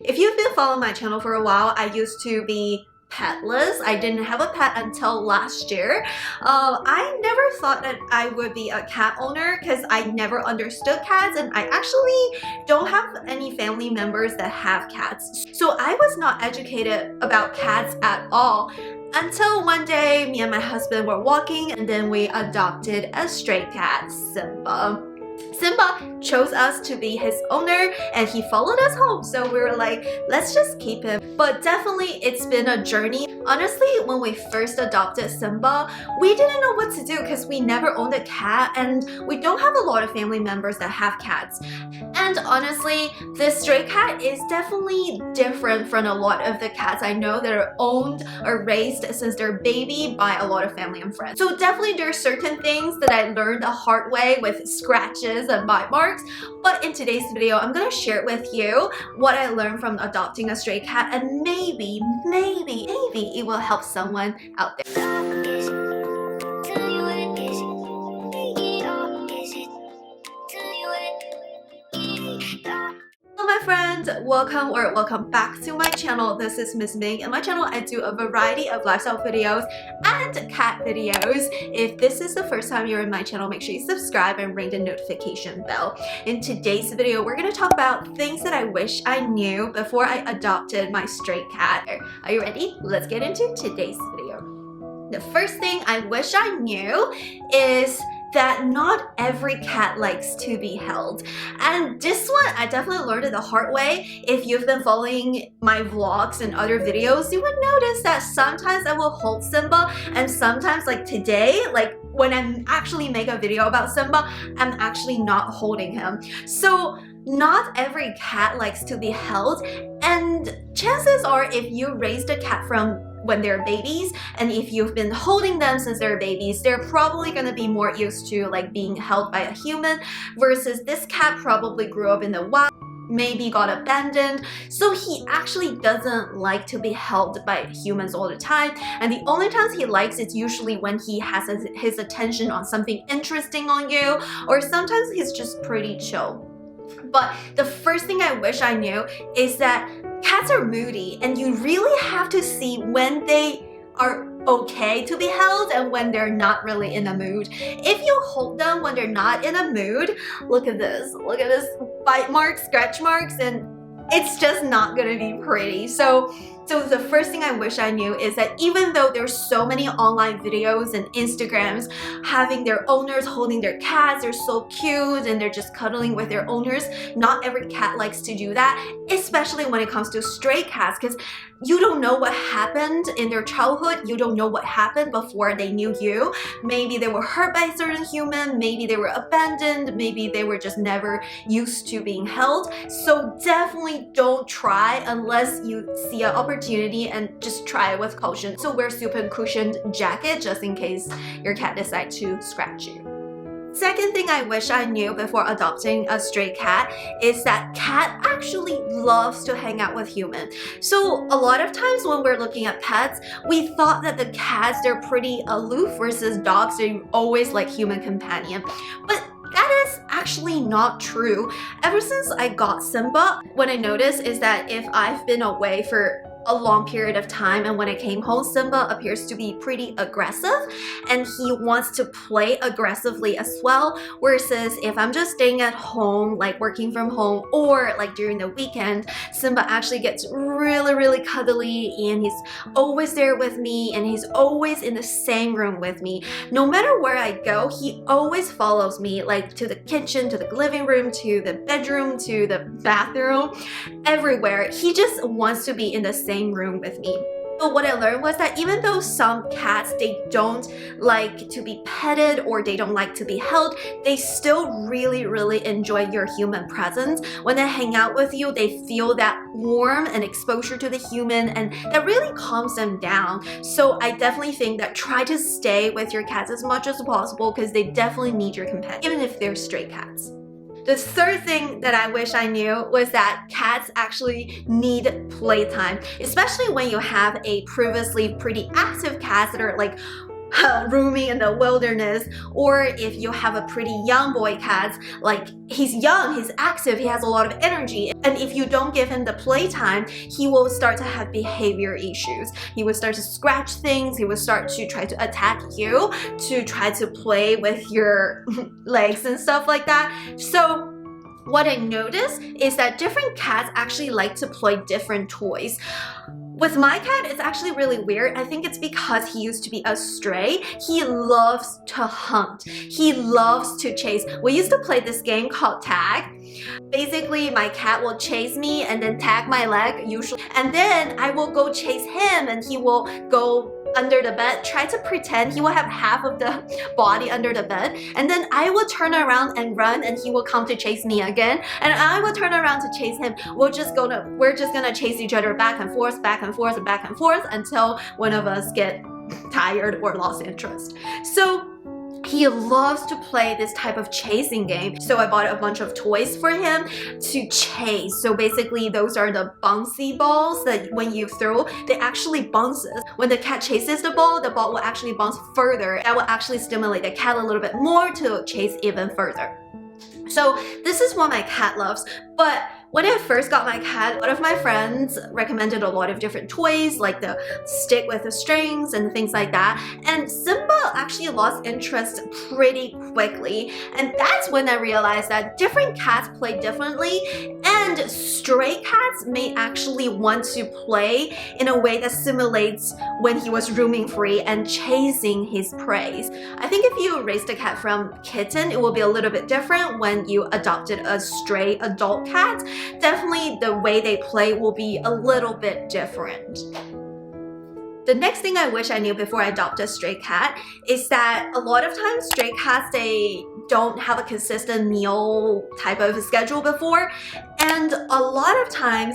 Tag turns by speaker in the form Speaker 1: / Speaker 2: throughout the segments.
Speaker 1: If you've been following my channel for a while, I used to be petless. I didn't have a pet until last year. I never thought that I would be a cat owner because I never understood cats, and I actually don't have any family members that have cats. So I was not educated about cats at all until one day me and my husband were walking and then we adopted a stray cat, Simba. Simba chose us to be his owner and he followed us home, so we were like, let's just keep him. But definitely it's been a journey. Honestly, when we first adopted Simba, we didn't know what to do because we never owned a cat and we don't have a lot of family members that have cats. And honestly, this stray cat is definitely different from a lot of the cats I know that are owned or raised since they're baby by a lot of family and friends. So definitely there are certain things that I learned the hard way with scratches and bite marks, but in today's video I'm gonna share with you what I learned from adopting a stray cat, and maybe it will help someone out there. Hello my friends, welcome back to my channel. This is Miss Ming. In my channel I do a variety of lifestyle videos and cat videos. If this is the first time you're in my channel, make sure you subscribe and ring the notification bell. In today's video we're going to talk about things that I wish I knew before I adopted my stray cat. Are you ready? Let's get into today's video. The first thing I wish I knew is that not every cat likes to be held. And this one, I definitely learned it the hard way. If you've been following my vlogs and other videos, you would notice that sometimes I will hold Simba, and sometimes like today, like when I actually make a video about Simba, I'm actually not holding him. So not every cat likes to be held, and chances are if you raised a cat from when they're babies, and if you've been holding them since they're babies, they're probably going to be more used to like being held by a human, versus this cat probably grew up in the wild, maybe got abandoned, so he actually doesn't like to be held by humans all the time. And the only times he likes it's usually when he has his attention on something interesting on you, or sometimes he's just pretty chill. But the first thing I wish I knew is that cats are moody, and you really have to see when they are okay to be held and when they're not really in a mood. If you hold them when they're not in a mood, look at this bite marks, scratch marks, and it's just not gonna be pretty. So the first thing I wish I knew is that even though there's so many online videos and Instagrams having their owners holding their cats, they're so cute and they're just cuddling with their owners, not every cat likes to do that, especially when it comes to stray cats, because you don't know what happened in their childhood. You don't know what happened before they knew you. Maybe they were hurt by a certain human, maybe they were abandoned, maybe they were just never used to being held. So definitely don't try unless you see an opportunity, and just try it with caution. So wear super cushioned jacket just in case your cat decides to scratch you. Second thing I wish I knew before adopting a stray cat is that cat actually loves to hang out with humans. So a lot of times when we're looking at pets, we thought that the cats, they're pretty aloof, versus dogs, they're always like human companion. But that is actually not true. Ever since I got Simba, what I noticed is that if I've been away for a long period of time and when I came home, Simba appears to be pretty aggressive and he wants to play aggressively as well, versus if I'm just staying at home, like working from home, or like during the weekend, Simba actually gets really cuddly and he's always there with me, and he's always in the same room with me. No matter where I go, he always follows me, like to the kitchen, to the living room, to the bedroom, to the bathroom, everywhere. He just wants to be in the same room with me. But what I learned was that even though some cats, they don't like to be petted or they don't like to be held, they still really enjoy your human presence. When they hang out with you, they feel that warmth and exposure to the human, and that really calms them down. So I definitely think that try to stay with your cats as much as possible, because they definitely need your companion, even if they're stray cats. The third thing that I wish I knew was that cats actually need playtime, especially when you have a previously pretty active cat that are like roaming in the wilderness, or if you have a pretty young boy cat, like he's young, he's active, he has a lot of energy, and if you don't give him the playtime, he will start to have behavior issues. He will start to scratch things, he will start to try to attack you, to try to play with your legs and stuff like that. So what I noticed is that different cats actually like to play different toys. With my cat, it's actually really weird. I think it's because he used to be a stray. He loves to hunt. He loves to chase. We used to play this game called tag. Basically, my cat will chase me and then tag my leg usually. And then I will go chase him and he will go under the bed, try to pretend he will have half of the body under the bed, and then I will turn around and run and he will come to chase me again, and I will turn around to chase him. We're just gonna chase each other back and forth, back and forth, and back and forth until one of us get tired or lost interest. So he loves to play this type of chasing game. So I bought a bunch of toys for him to chase. So basically those are the bouncy balls that when you throw, they actually bounces. When the cat chases the ball will actually bounce further. That will actually stimulate the cat a little bit more to chase even further. So this is what my cat loves. But when I first got my cat, a lot of my friends recommended a lot of different toys, like the stick with the strings and things like that. And Simba actually lost interest pretty quickly. And that's when I realized that different cats play differently, and stray cats may actually want to play in a way that simulates when he was roaming free and chasing his prey. I think if you raised a cat from kitten, it will be a little bit different when you adopted a stray adult cat. Definitely the way they play will be a little bit different. The next thing I wish I knew before I adopted a stray cat is that a lot of times stray cats, they don't have a consistent meal type of schedule before, and a lot of times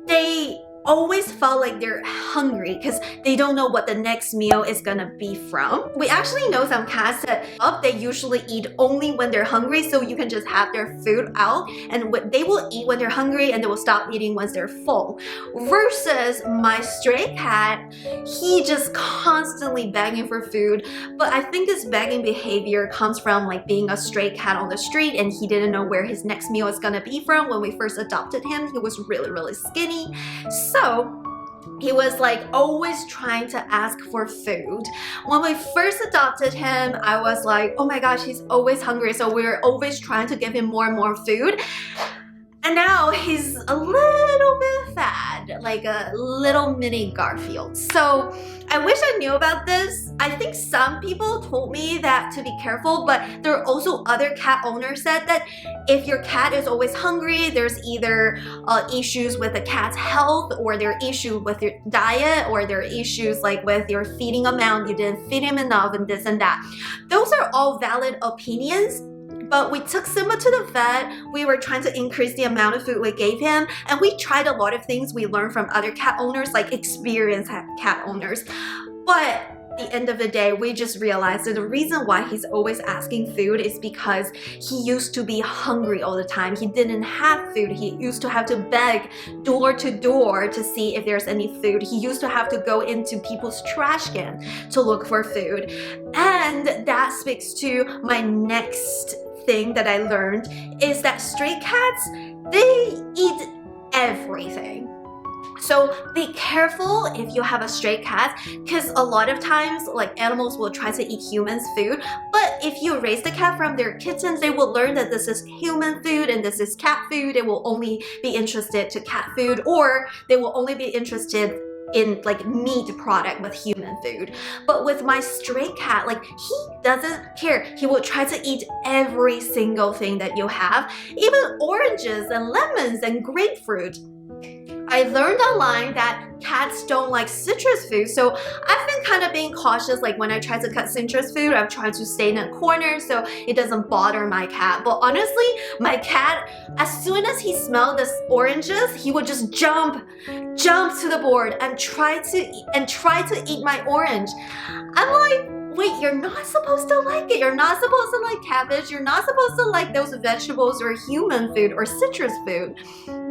Speaker 1: they always felt like they're hungry because they don't know what the next meal is gonna be from. We actually know some cats that they usually eat only when they're hungry, so you can just have their food out and they will eat when they're hungry and they will stop eating once they're full. Versus my stray cat, he just constantly begging for food. But I think this begging behavior comes from like being a stray cat on the street, and he didn't know where his next meal is gonna be from. When we first adopted him, he was really skinny. So he was like always trying to ask for food. When we first adopted him, I was like, oh my gosh, he's always hungry. So we were always trying to give him more and more food. And now he's a little bit fat, like a little mini Garfield. So I wish I knew about this. I think some people told me that to be careful, but there are also other cat owners said that if your cat is always hungry, there's either issues with the cat's health, or there are issues with your diet, or there are issues like with your feeding amount, you didn't feed him enough and this and that. Those are all valid opinions. But we took Simba to the vet, we were trying to increase the amount of food we gave him, and we tried a lot of things we learned from other cat owners, like experienced cat owners. But at the end of the day, we just realized that the reason why he's always asking food is because he used to be hungry all the time. He didn't have food. He used to have to beg door to door to see if there's any food. He used to have to go into people's trash can to look for food. And that speaks to my next thing that I learned is that stray cats, they eat everything. So be careful if you have a stray cat, because a lot of times like animals will try to eat humans' food, but if you raise the cat from their kittens, they will learn that this is human food and this is cat food. They will only be interested to cat food, or they will only be interested in like meat product with human food. But with my stray cat, like he doesn't care. He will try to eat every single thing that you have, even oranges and lemons and grapefruit. I learned online that cats don't like citrus food, so I've been kind of being cautious. Like when I try to cut citrus food, I've tried to stay in a corner so it doesn't bother my cat. But honestly, my cat, as soon as he smelled the oranges, he would just jump to the board and try to eat my orange. I'm like, wait, you're not supposed to like it. You're not supposed to like cabbage. You're not supposed to like those vegetables or human food or citrus food.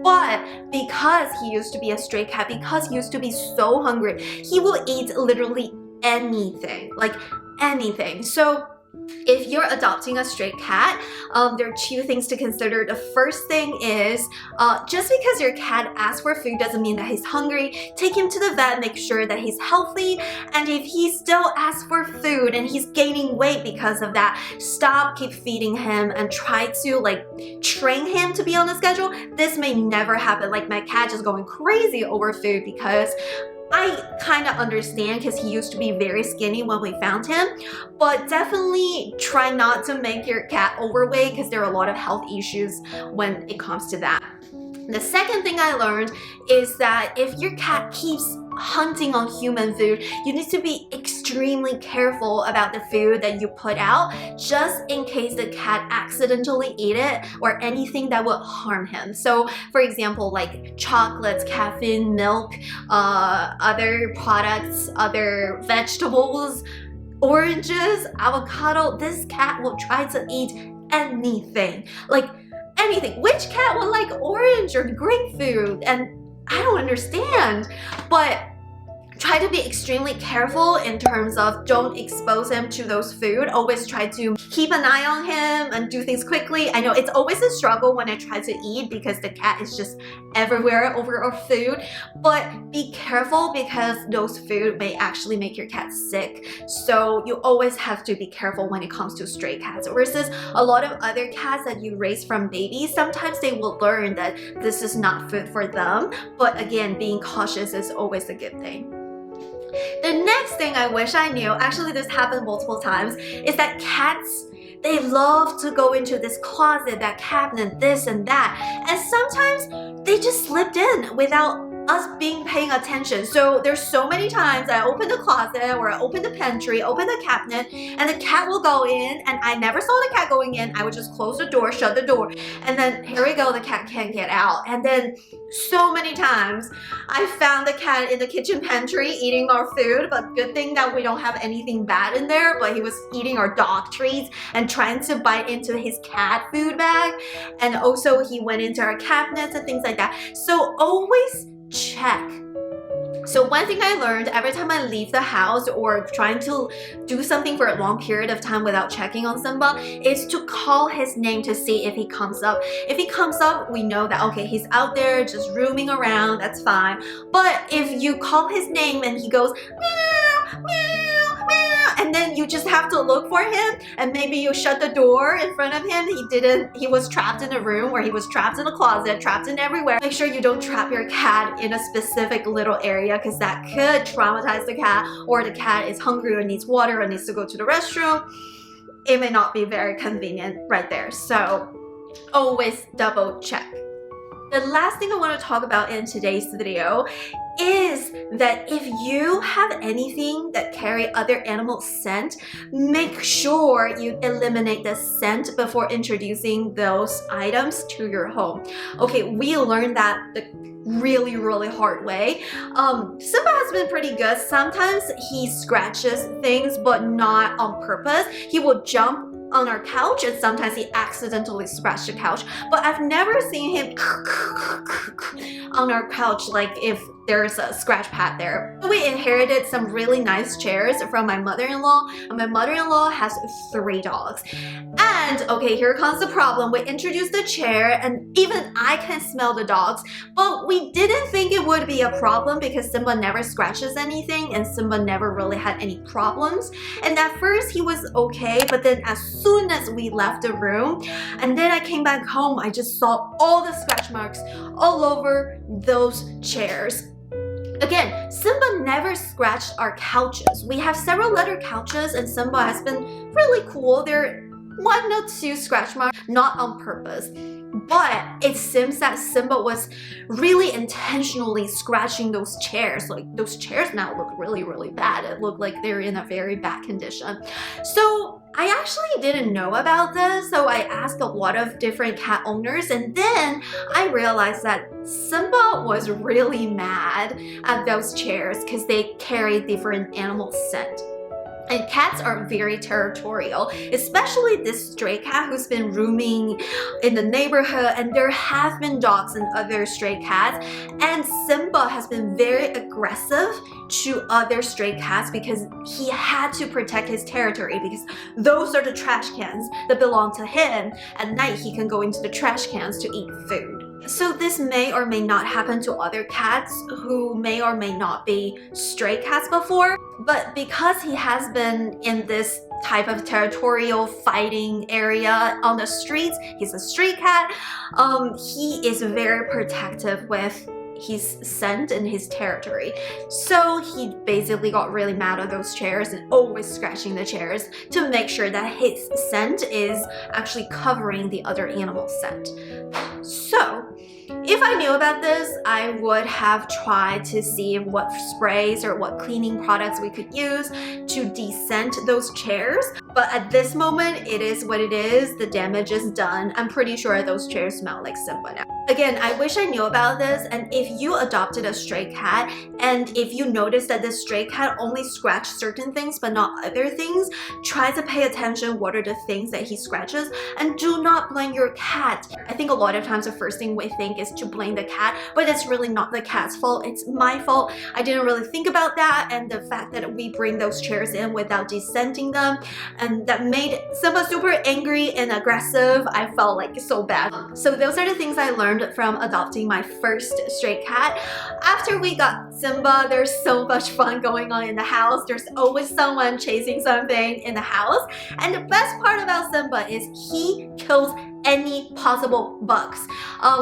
Speaker 1: But because he used to be a stray cat, because he used to be so hungry, he will eat literally anything, like anything. So if you're adopting a stray cat, there are two things to consider. The first thing is, just because your cat asks for food doesn't mean that he's hungry. Take him to the vet, make sure that he's healthy, and if he still asks for food and he's gaining weight because of that, stop, keep feeding him, and try to like train him to be on a schedule. This may never happen. Like my cat just going crazy over food, because I kind of understand because he used to be very skinny when we found him, but definitely try not to make your cat overweight because there are a lot of health issues when it comes to that. The second thing I learned is that if your cat keeps hunting on human food, you need to be extremely careful about the food that you put out, just in case the cat accidentally ate it or anything that would harm him. So for example, like chocolates, caffeine, milk, other products, other vegetables, oranges, avocado, this cat will try to eat anything. Like anything. Which cat would like orange or grapefruit? And I don't understand. But try to be extremely careful in terms of don't expose him to those food. Always try to keep an eye on him and do things quickly. I know it's always a struggle when I try to eat because the cat is just everywhere over our food, but be careful because those food may actually make your cat sick. So you always have to be careful when it comes to stray cats, versus a lot of other cats that you raise from babies. Sometimes they will learn that this is not food for them, but again, being cautious is always a good thing. The next thing I wish I knew, actually this happened multiple times, is that cats, they love to go into this closet, that cabinet, this and that, and sometimes they just slipped in without us being paying attention. So there's so many times I open the closet or I open the pantry, open the cabinet, and the cat will go in, and I never saw the cat going in. I would just close the door, shut the door, and then here we go, the cat can't get out. And then so many times I found the cat in the kitchen pantry eating our food, but good thing that we don't have anything bad in there, but he was eating our dog treats and trying to bite into his cat food bag, and also he went into our cabinets and things like that. So always check. So one thing I learned every time I leave the house or trying to do something for a long period of time without checking on Simba is to call his name to see if he comes up. If he comes up, we know that okay, he's out there just roaming around, that's fine. But if you call his name and he goes meow, meow, meow, and then you just have to look for him, and maybe you shut the door in front of him, he was trapped in a room, or he was trapped in a closet, trapped in everywhere. Make sure you don't trap your cat in a specific little area, because that could traumatize the cat, or the cat is hungry or needs water or needs to go to the restroom. It may not be very convenient right there. So always double check. The last thing I want to talk about in today's video is that if you have anything that carry other animal scent, make sure you eliminate the scent before introducing those items to your home. Okay, we learned that the really hard way. Simba has been pretty good. Sometimes he scratches things, but not on purpose. He will jump on our couch, and sometimes he accidentally scratched the couch, but I've never seen him on our couch like if there's a scratch pad there. We inherited some really nice chairs from my mother-in-law, and my mother-in-law has 3 dogs. And okay, here comes the problem. We introduced the chair, and even I can smell the dogs, but we didn't think it would be a problem because Simba never scratches anything and Simba never really had any problems. And at first he was okay, but then as soon as we left the room and then I came back home, I just saw all the scratch marks all over those chairs. Again, Simba never scratched our couches. We have several leather couches and Simba has been really cool. There are 1 or 2 scratch marks, not on purpose. But it seems that Simba was really intentionally scratching those chairs. Like those chairs now look really bad. It looked like they're in a very bad condition. So I actually didn't know about this, so I asked a lot of different cat owners, and then I realized that Simba was really mad at those chairs because they carry different animal scent. And cats are very territorial, especially this stray cat who's been roaming in the neighborhood, and there have been dogs and other stray cats, and Simba has been very aggressive to other stray cats because he had to protect his territory, because those are the trash cans that belong to him. At night, he can go into the trash cans to eat food. So this may or may not happen to other cats who may or may not be stray cats before, but because he has been in this type of territorial fighting area on the streets, he's a stray cat, he is very protective with his scent and his territory. So he basically got really mad at those chairs and always scratching the chairs to make sure that his scent is actually covering the other animal's scent. So if I knew about this, I would have tried to see what sprays or what cleaning products we could use to de-scent those chairs. But at this moment, it is what it is. The damage is done. I'm pretty sure those chairs smell like Simba now. Again, I wish I knew about this, and if you adopted a stray cat and if you notice that this stray cat only scratched certain things but not other things, try to pay attention what are the things that he scratches, and do not blame your cat. I think a lot of times the first thing we think is to blame the cat, but it's really not the cat's fault, it's my fault. I didn't really think about that, and the fact that we bring those chairs in without de-scenting them, and that made Simba super angry and aggressive. I felt like so bad. So those are the things I learned from adopting my first stray cat. After we got Simba, there's so much fun going on in the house. There's always someone chasing something in the house. And the best part about Simba is he kills any possible bugs.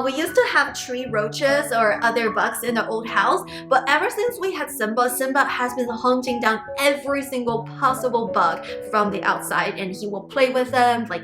Speaker 1: We used to have tree roaches or other bugs in the old house, but ever since we had Simba, Simba has been hunting down every single possible bug from the outside, and he will play with them like,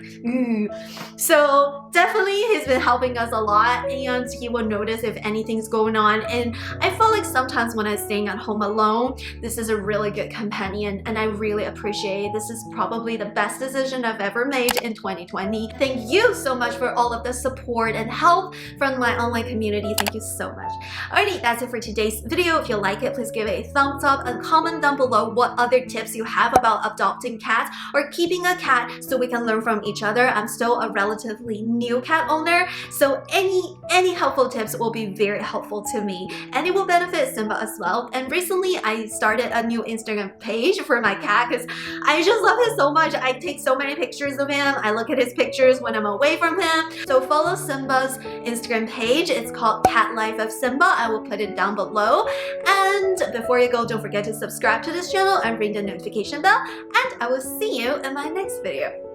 Speaker 1: So definitely he's been helping us a lot, and he will notice if anything's going on. And I feel like sometimes when I'm staying at home alone, this is a really good companion, and I really appreciate it. This is probably the best decision I've ever made in 2020. Thank you so much for all of the support and help from my online community. Thank you so much. Alrighty, that's it for today's video. If you like it, please give it a thumbs up and comment down below what other tips you have about adopting cats or keeping a cat so we can learn from each other. I'm still a relatively new cat owner, so any helpful tips will be very helpful to me, and it will benefit Simba as well. And recently I started a new Instagram page for my cat because I just love him so much. I take so many pictures of him. I look at his pictures when I'm away from him. So follow Simba's Instagram page. It's called Cat Life of Simba. I will put it down below. And before you go, don't forget to subscribe to this channel and ring the notification bell. And I will see you in my next video.